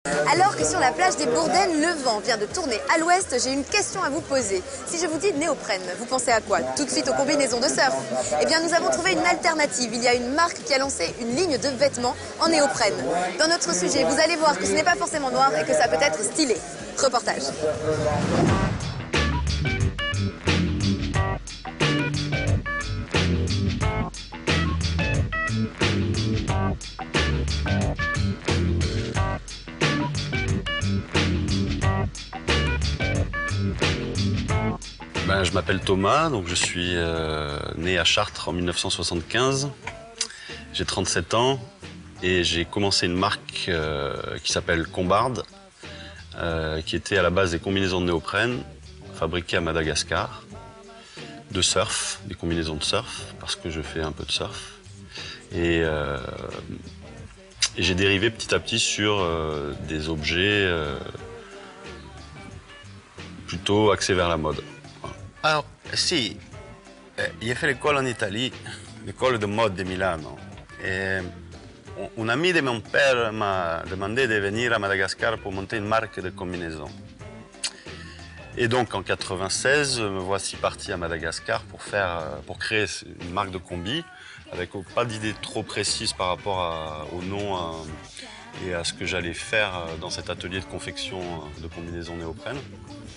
Alors que sur la plage des Bourdaines, le vent vient de tourner à l'ouest, j'ai une question à vous poser. Si je vous dis néoprène, vous pensez à quoi? Tout de suite aux combinaisons de surf? Eh bien, nous avons trouvé une alternative. Il y a une marque qui a lancé une ligne de vêtements en néoprène. Dans notre sujet, vous allez voir que ce n'est pas forcément noir et que ça peut être stylé. Reportage. Je m'appelle Thomas, donc je suis né à Chartres en 1975. J'ai 37 ans et j'ai commencé une marque qui s'appelle Combarde, qui était à la base des combinaisons de néoprène fabriquées à Madagascar, de surf, des combinaisons de surf, parce que je fais un peu de surf. Et j'ai dérivé petit à petit sur des objets plutôt axés vers la mode. Alors, si, j'ai fait l'école en Italie, l'école de mode de Milano. Et un ami de mon père m'a demandé de venir à Madagascar pour monter une marque de combinaison. Et donc en 96, me voici parti à Madagascar pour créer une marque de combi, avec pas d'idée trop précise par rapport au nom et à ce que j'allais faire dans cet atelier de confection de combinaison néoprène.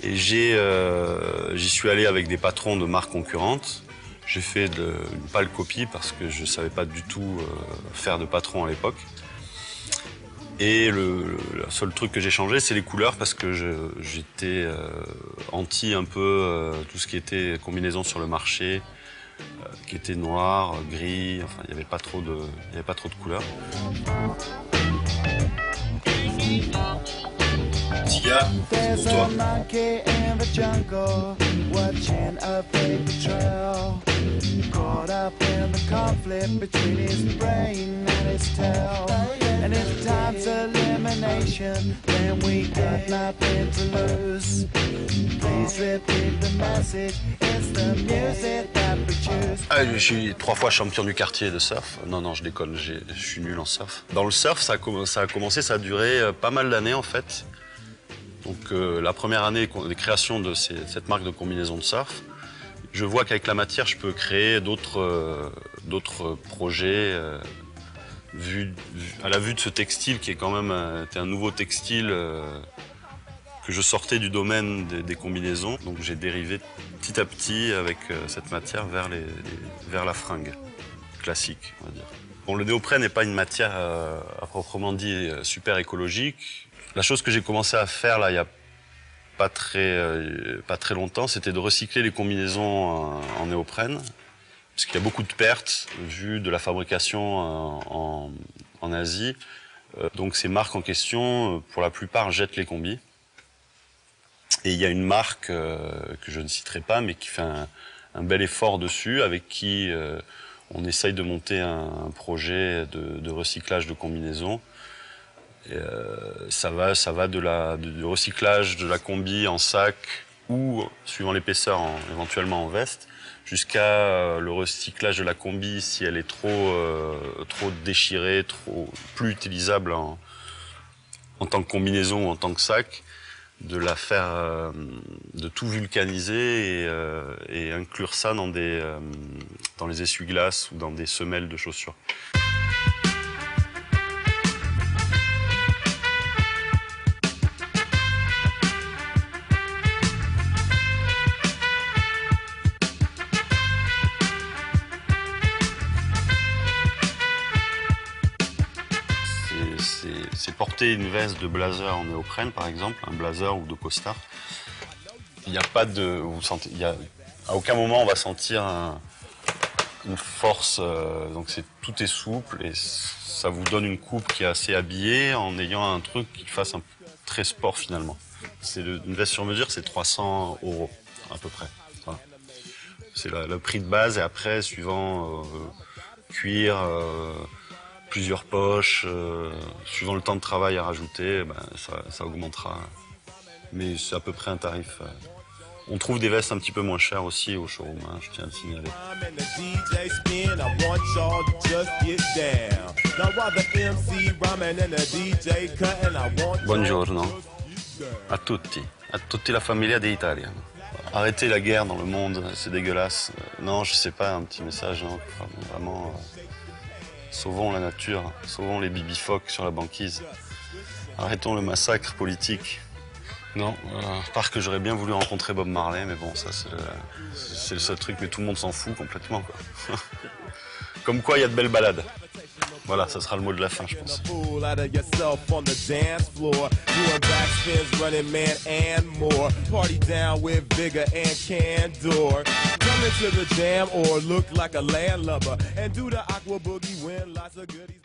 Et j'y suis allé avec des patrons de marques concurrentes. J'ai fait une pâle copie parce que je ne savais pas du tout faire de patron à l'époque. Et le seul truc que j'ai changé, c'est les couleurs parce que j'étais anti un peu tout ce qui était combinaison sur le marché, qui était noir, gris, enfin il n'y avait pas trop de couleurs. Tia, pour toi. Je suis 3 fois champion du quartier de surf. Non, je déconne, je suis nul en surf. Dans le surf, ça a commencé, ça a duré pas mal d'années en fait. Donc la première année de création de cette marque de combinaison de surf, je vois qu'avec la matière, je peux créer d'autres projets à la vue de ce textile qui est quand même un nouveau textile que je sortais du domaine des combinaisons. Donc j'ai dérivé petit à petit avec cette matière vers la fringue classique, on va dire. Bon, le néoprène n'est pas une matière à proprement dit super écologique. La chose que j'ai commencé à faire là, il n'y a pas très longtemps, c'était de recycler les combinaisons en néoprène, parce qu'il y a beaucoup de pertes vu de la fabrication en Asie. Donc ces marques en question, pour la plupart, jettent les combis. Et il y a une marque que je ne citerai pas, mais qui fait un bel effort dessus, avec qui on essaye de monter un projet de recyclage de combinaisons. Et, ça va du recyclage de la combi en sac ou, suivant l'épaisseur, éventuellement en veste, jusqu'à le recyclage de la combi si elle est trop déchirée, plus utilisable en tant que combinaison ou en tant que sac, de la faire, de tout vulcaniser et inclure ça dans les essuie-glaces ou dans des semelles de chaussures. C'est porter une veste de blazer en néoprène, par exemple, un blazer ou de costard. Il n'y a pas de... à aucun moment on va sentir une force, donc tout est souple et ça vous donne une coupe qui est assez habillée en ayant un truc qui fasse très sport finalement. Une veste sur mesure, c'est 300 € à peu près. Voilà. C'est le prix de base et après, suivant cuir, plusieurs poches, suivant le temps de travail à rajouter, ça augmentera. Mais c'est à peu près un tarif. On trouve des vestes un petit peu moins chères aussi au showroom, hein, je tiens à le signaler. Buongiorno a tutti la famiglia d'Italia. Arrêtez la guerre dans le monde, c'est dégueulasse. Non, je sais pas, un petit message, non, vraiment. Sauvons la nature, sauvons les bibifoques sur la banquise. Arrêtons le massacre politique. Non, à part que j'aurais bien voulu rencontrer Bob Marley, mais bon, ça c'est le seul truc, mais tout le monde s'en fout complètement, quoi. Comme quoi, il y a de belles balades. Voilà, ça sera le mot de la fin, je pense. Come into the jam or look like a landlubber and do the aqua boogie when lots of goodies.